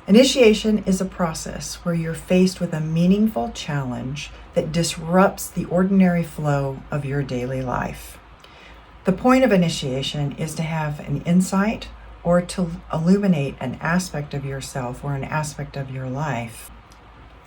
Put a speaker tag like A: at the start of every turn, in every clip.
A: Initiation is a process where you're faced with a meaningful challenge that disrupts the ordinary flow of your daily life. The point of initiation is to have an insight or to illuminate an aspect of yourself or an aspect of your life,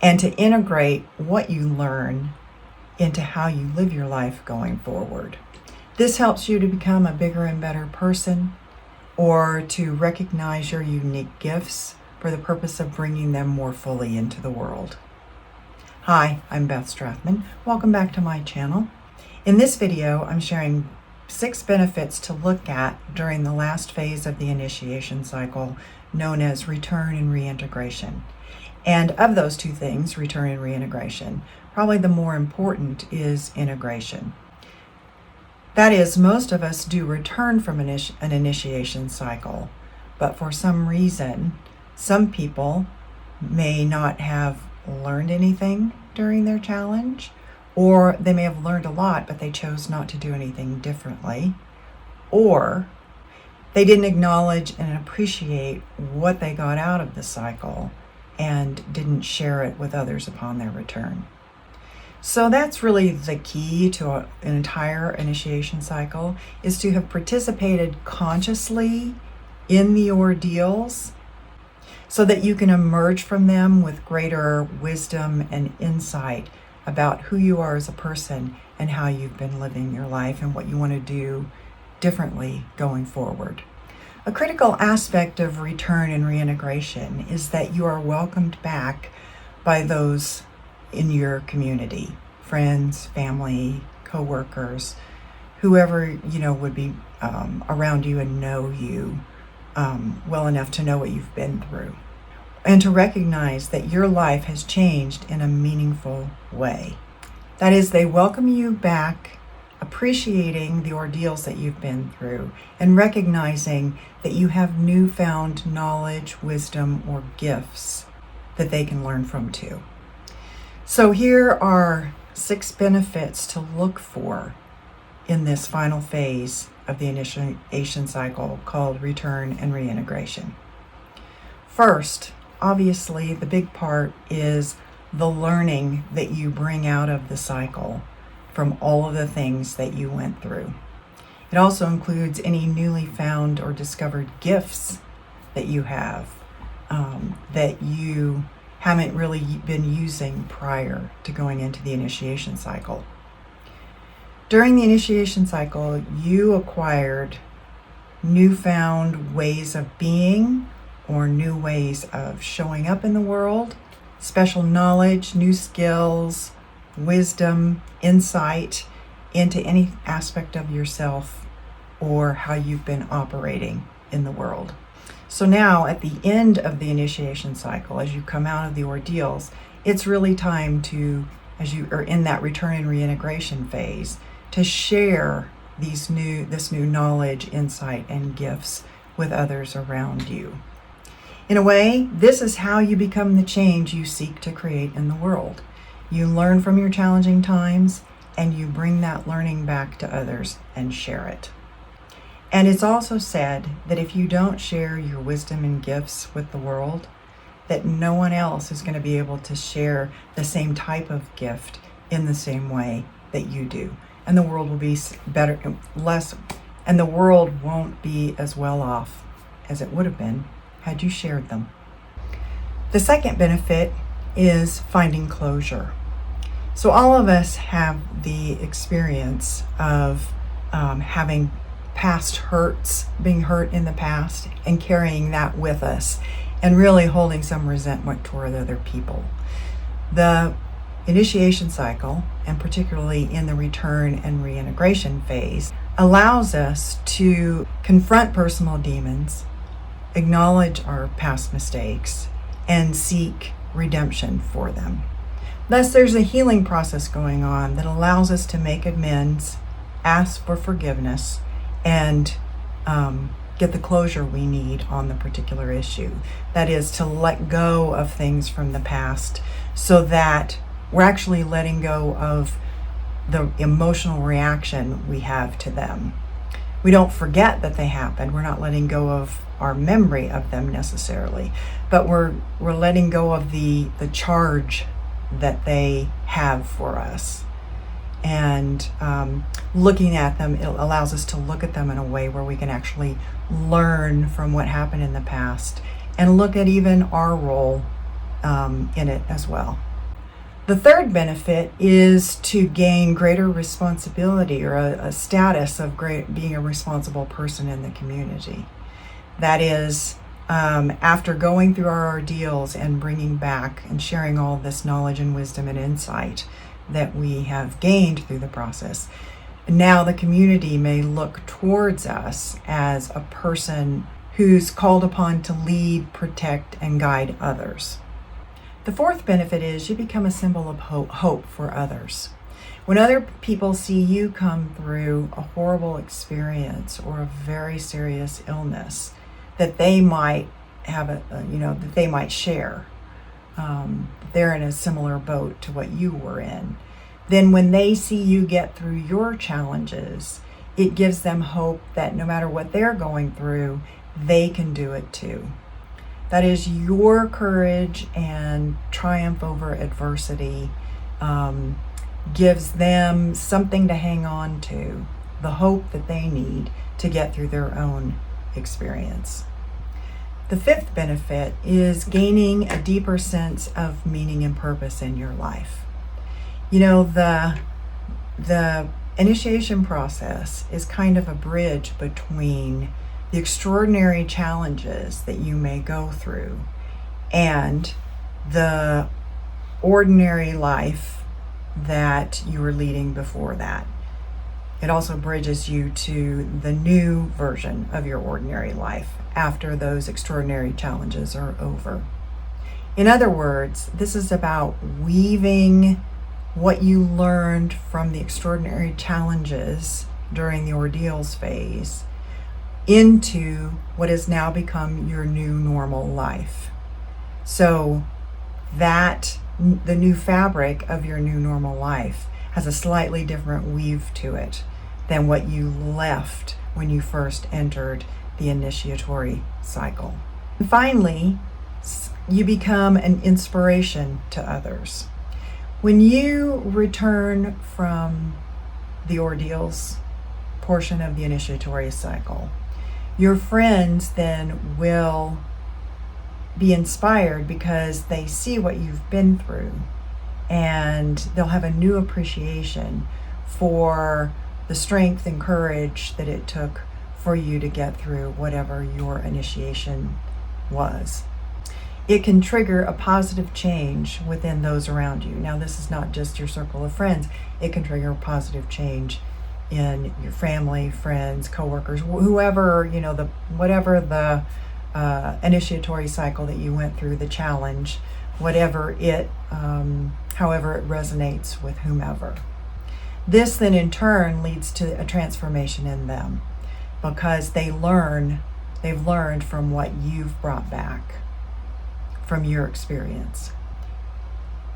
A: and to integrate what you learn into how you live your life going forward. This helps you to become a bigger and better person, or to recognize your unique gifts for the purpose of bringing them more fully into the world. Hi, I'm Beth Strathman. Welcome back to my channel. In this video, I'm sharing 6 benefits to look at during the last phase of the initiation cycle, known as return and reintegration. And of those two things, return and reintegration, probably the more important is integration. That is, most of us do return from an initiation cycle, but for some reason, some people may not have learned anything during their challenge, or they may have learned a lot, but they chose not to do anything differently, or they didn't acknowledge and appreciate what they got out of the cycle and didn't share it with others upon their return. So that's really the key to an entire initiation cycle, is to have participated consciously in the ordeals so that you can emerge from them with greater wisdom and insight about who you are as a person and how you've been living your life and what you want to do differently going forward. A critical aspect of return and reintegration is that you are welcomed back by those in your community, friends, family, co-workers, whoever would be around you and know you well enough to know what you've been through, and to recognize that your life has changed in a meaningful way. That is, they welcome you back, appreciating the ordeals that you've been through and recognizing that you have newfound knowledge, wisdom, or gifts that they can learn from too. So here are 6 benefits to look for in this final phase of the initiation cycle called return and reintegration. First, obviously, the big part is the learning that you bring out of the cycle from all of the things that you went through. It also includes any newly found or discovered gifts that you have that you haven't really been using prior to going into the initiation cycle. During the initiation cycle, you acquired newfound ways of being or new ways of showing up in the world, special knowledge, new skills, wisdom, insight into any aspect of yourself or how you've been operating in the world. So now at the end of the initiation cycle, as you come out of the ordeals, it's really time to, as you are in that return and reintegration phase, to share this new knowledge, insight, and gifts with others around you. In a way, this is how you become the change you seek to create in the world. You learn from your challenging times, and you bring that learning back to others and share it. And it's also said that if you don't share your wisdom and gifts with the world, that no one else is going to be able to share the same type of gift in the same way that you do. And the world will be and the world won't be as well off as it would have been had you shared them. The second benefit is finding closure. So all of us have the experience of having past hurts, being hurt in the past, and carrying that with us, and really holding some resentment toward other people. The initiation cycle, and particularly in the return and reintegration phase, allows us to confront personal demons, acknowledge our past mistakes, and seek redemption for them. Thus, there's a healing process going on that allows us to make amends, ask for forgiveness, and get the closure we need on the particular issue. That is, to let go of things from the past so that we're actually letting go of the emotional reaction we have to them. We don't forget that they happened. We're not letting go of our memory of them necessarily, but we're letting go of the charge that they have for us. And looking at them, it allows us to look at them in a way where we can actually learn from what happened in the past and look at even our role in it as well. The third benefit is to gain greater responsibility, or a status of being a responsible person in the community. That is, after going through our ordeals and bringing back and sharing all this knowledge and wisdom and insight that we have gained through the process, now the community may look towards us as a person who's called upon to lead, protect, and guide others. The fourth benefit is you become a symbol of hope for others. When other people see you come through a horrible experience or a very serious illness that they might have that they might share, they're in a similar boat to what you were in, then when they see you get through your challenges, it gives them hope that no matter what they're going through, they can do it too. That is, your courage and triumph over adversity gives them something to hang on to, the hope that they need to get through their own experience. The fifth benefit is gaining a deeper sense of meaning and purpose in your life. You know, the initiation process is kind of a bridge between the extraordinary challenges that you may go through and the ordinary life that you were leading before that. It also bridges you to the new version of your ordinary life after those extraordinary challenges are over. In other words, this is about weaving what you learned from the extraordinary challenges during the ordeals phase into what has now become your new normal life. So that the new fabric of your new normal life has a slightly different weave to it than what you left when you first entered the initiatory cycle. And finally, you become an inspiration to others. When you return from the ordeals portion of the initiatory cycle, your friends then will be inspired because they see what you've been through, and they'll have a new appreciation for the strength and courage that it took for you to get through whatever your initiation was. It can trigger a positive change within those around you. Now, this is not just your circle of friends. It can trigger a positive change in your family, friends, coworkers, whoever, whatever the initiatory cycle that you went through, the challenge, whatever it, however it resonates with whomever. This then in turn leads to a transformation in them because they've learned from what you've brought back from your experience.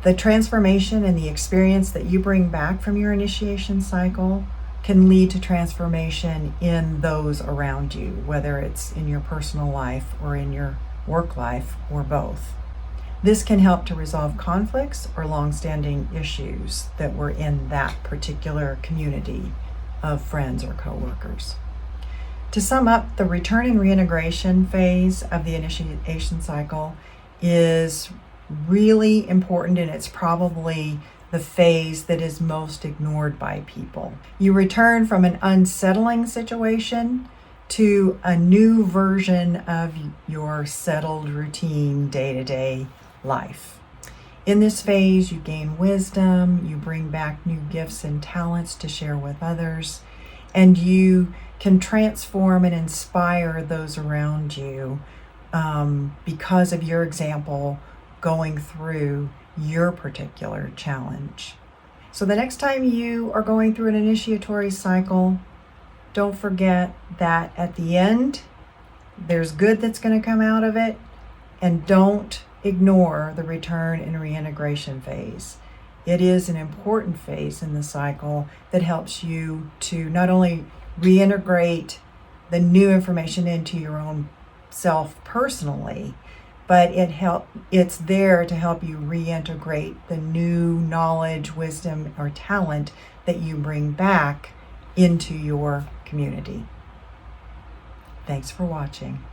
A: The transformation and the experience that you bring back from your initiation cycle can lead to transformation in those around you, whether it's in your personal life or in your work life or both. This can help to resolve conflicts or long-standing issues that were in that particular community of friends or coworkers. To sum up, the return and reintegration phase of the initiation cycle is really important, and it's probably the phase that is most ignored by people. You return from an unsettling situation to a new version of your settled routine day-to-day life. In this phase, you gain wisdom, you bring back new gifts and talents to share with others, and you can transform and inspire those around you because of your example going through your particular challenge. So the next time you are going through an initiatory cycle, don't forget that at the end, there's good that's going to come out of it, and don't ignore the return and reintegration phase. It is an important phase in the cycle that helps you to not only reintegrate the new information into your own self personally, but it's there to help you reintegrate the new knowledge, wisdom, or talent that you bring back into your community. Thanks for watching.